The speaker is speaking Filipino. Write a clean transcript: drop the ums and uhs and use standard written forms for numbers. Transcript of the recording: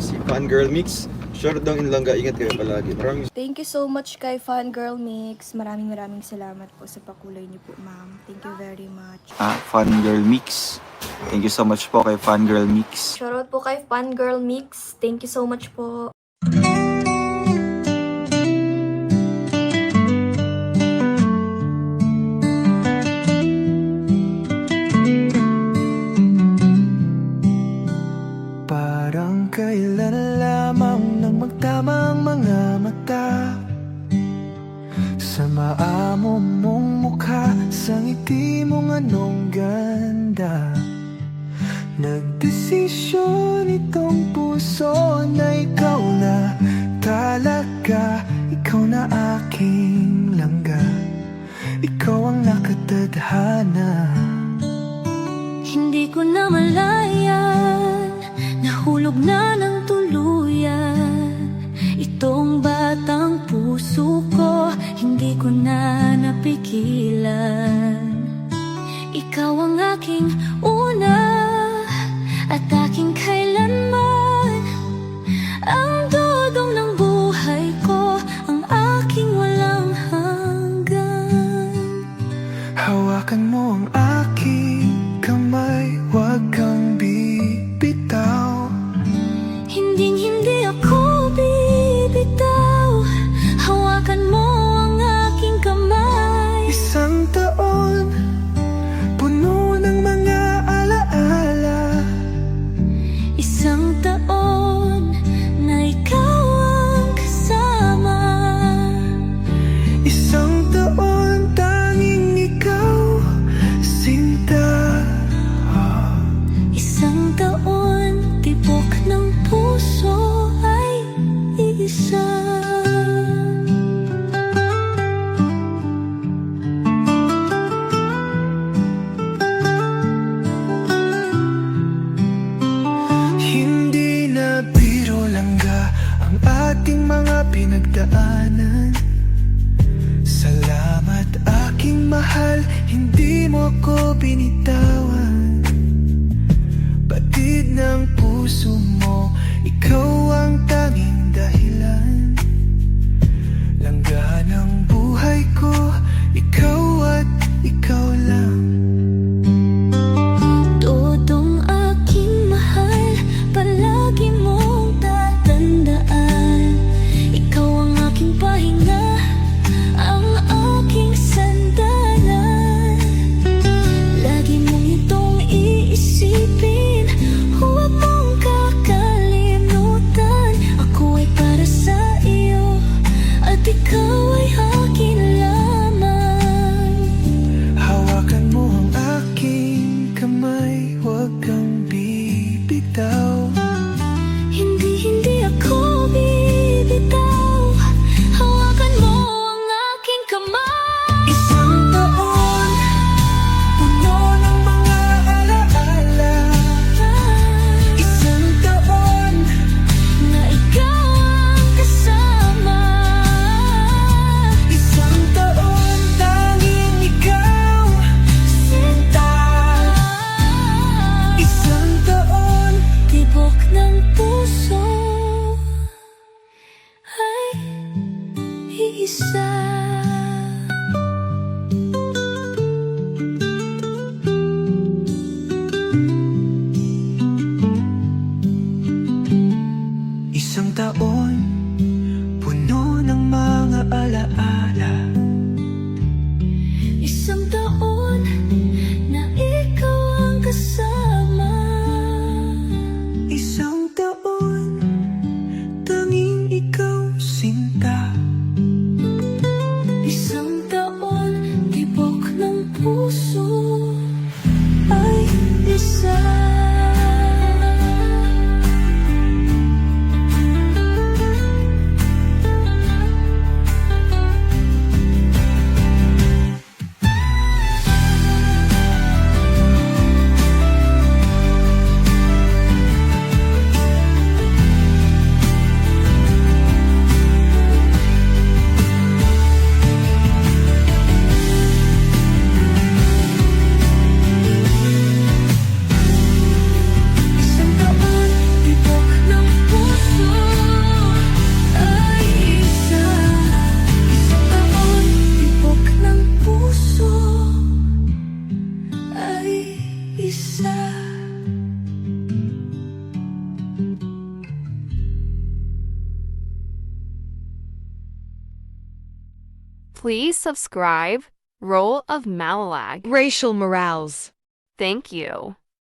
Si Fangirl Mix. Short daw in Langga. Ingat kayo palagi. Maraming Thank you so much kay Fangirl Mix. Maraming salamat po sa pakulay niyo po, ma'am. Thank you very much. Fangirl Mix. Thank you so much po kay Fangirl Mix. Shoutout po kay Fangirl Mix. Thank you so much po. Parang kailan lamang nang magtamang mga mata sa maamo mong mukha, sa ngiti mong anong ganda. Nagdesisyon itong puso na ikaw na talaga. Ikaw na aking langga, ikaw ang nakatadhana. Hindi ko na malayan, nahulog na ng tuluyan itong batang puso ko, hindi ko na napigilan. Ikaw ang aking una at aking kailanman, ang dudong ng buhay ko, ang aking walang hanggan. Hawakan mo ang aking kamay, huwag kang bibitaw. Hinding-hindi ako bibitaw, hawakan mo ang aking kamay. Isang taon, puno ng mga alaala. Isang taon na ikaw ang kasama. Isang taon, tanging ikaw, sinta. Isang taon, tibok ng puso ay isa. Hindi na biro langga ang ating mga pinagdaanan. Salamat aking mahal, hindi mo ko binitawan. Batid ng puso mo, ikaw ang tanging dahilan. Langga ng buhay ko, ikaw at ikaw lang. Todong aking mahal, palagi mong tatandaan. Ikaw ang aking pahinga, ang aking sandalan. Lagi mong Please subscribe Role of Malalag. Racial Morales. Thank you.